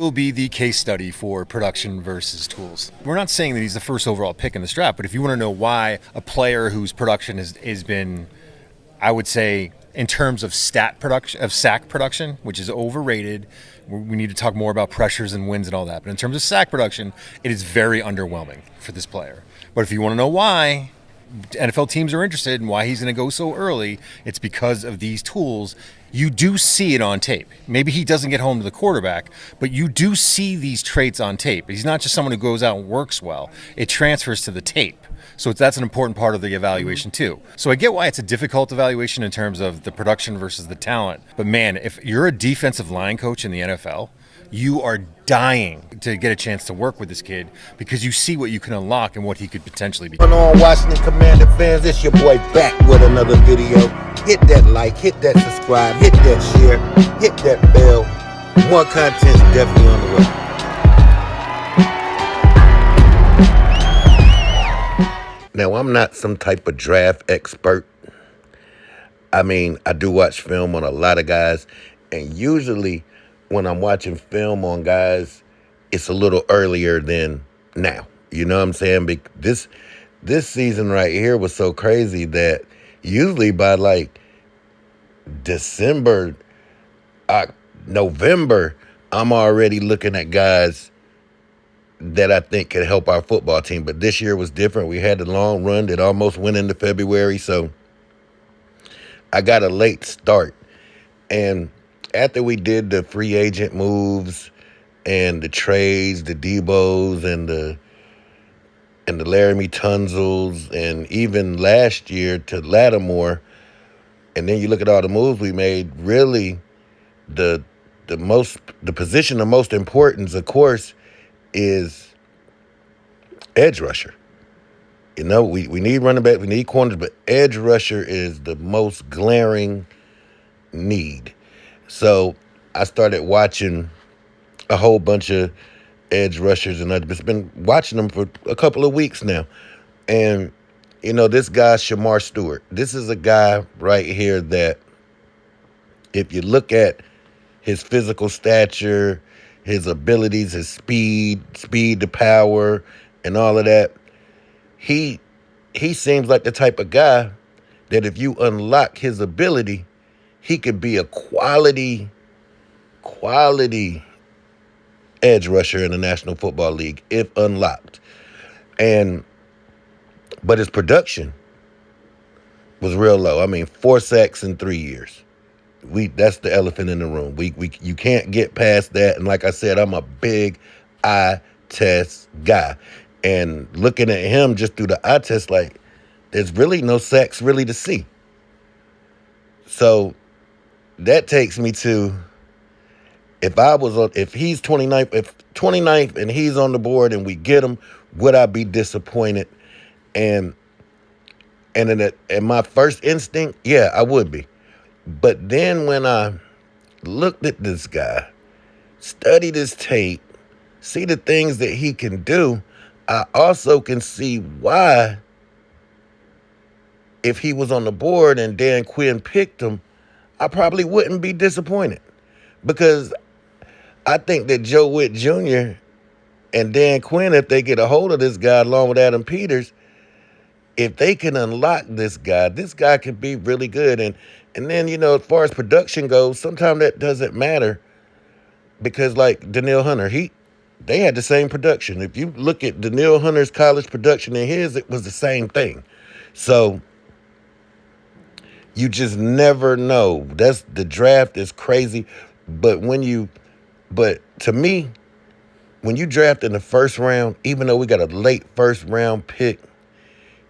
Will be the case study for production versus tools. We're not saying that he's the first overall pick in this draft, but if you want to know why a player whose production has been, I would say, in terms of sack production, which is overrated, we need to talk more about pressures and wins and all that. But in terms of sack production, it is very underwhelming for this player. But if you want to know why NFL teams are interested and why he's going to go so early, it's because of these tools. You do see it on tape. Maybe he doesn't get home to the quarterback, but you do see these traits on tape. He's not just someone who goes out and works well. It transfers to the tape. So that's an important part of the evaluation too. So I get why it's a difficult evaluation in terms of the production versus the talent. But man, if you're a defensive line coach in the NFL, you are dying to get a chance to work with this kid because you see what you can unlock and what he could potentially be. Going on, Washington Commander fans, it's your boy back with another video. Hit that like, hit that subscribe, hit that share, hit that bell. More content's definitely on the way. Now, I'm not some type of draft expert. I mean, I do watch film on a lot of guys, and usually when I'm watching film on guys, it's a little earlier than now. You know what I'm saying? This season right here was so crazy that usually by like December, November, I'm already looking at guys that I think could help our football team. But this year was different. We had the long run that almost went into February, so I got a late start. And after we did the free agent moves and the trades, the Debos and the Laramie Tunzels, and even last year to Lattimore, and then you look at all the moves we made, really the position of most importance, of course, is edge rusher. You know, we need running back, we need corners, but edge rusher is the most glaring need. So I started watching a whole bunch of edge rushers, and I've just been watching them for a couple of weeks now. And, you know, this guy, Shemar Stewart, this is a guy right here that if you look at his physical stature, his abilities, his speed to power, and all of that, he seems like the type of guy that if you unlock his ability, he could be a quality edge rusher in the National Football League if unlocked. But his production was real low. I mean, 4 sacks in 3 years. That's the elephant in the room. You can't get past that. And like I said, I'm a big eye test guy. And looking at him just through the eye test, like, there's really no sacks really to see. So that takes me to, if he's 29th and he's on the board and we get him, would I be disappointed? And my first instinct, yeah, I would be. But then when I looked at this guy, studied his tape, see the things that he can do, I also can see why, if he was on the board and Dan Quinn picked him, I probably wouldn't be disappointed. Because I think that Joe Witt Jr. and Dan Quinn, if they get a hold of this guy along with Adam Peters, if they can unlock this guy could be really good. And then, you know, as far as production goes, sometimes that doesn't matter because, like Danielle Hunter, they had the same production. If you look at Danielle Hunter's college production and his, it was the same thing. So you just never know. The draft is crazy. But to me, when you draft in the first round, even though we got a late first round pick,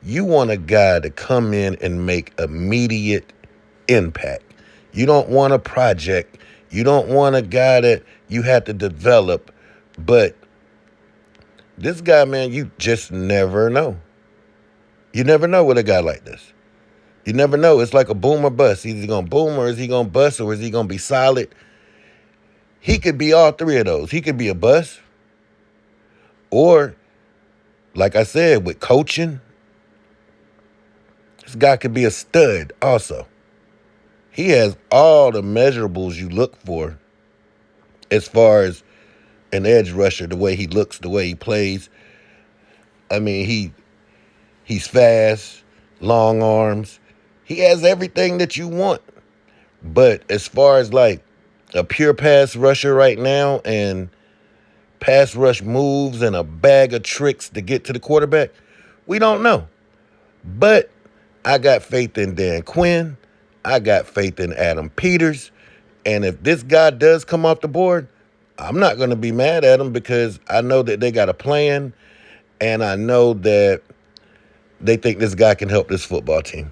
you want a guy to come in and make immediate impact. You don't want a project. You don't want a guy that you have to develop. But this guy, man, you just never know. You never know with a guy like this. You never know. It's like a boom or bust. Either he's going to boom or is he going to bust or is he going to be solid? He could be all three of those. He could be a bust. Or, like I said, with coaching, this guy could be a stud also. He has all the measurables you look for as far as an edge rusher, the way he looks, the way he plays. I mean, he's fast, long arms. He has everything that you want. But as far as like a pure pass rusher right now and pass rush moves and a bag of tricks to get to the quarterback, we don't know. But I got faith in Dan Quinn. I got faith in Adam Peters. And if this guy does come off the board, I'm not going to be mad at him because I know that they got a plan and I know that they think this guy can help this football team.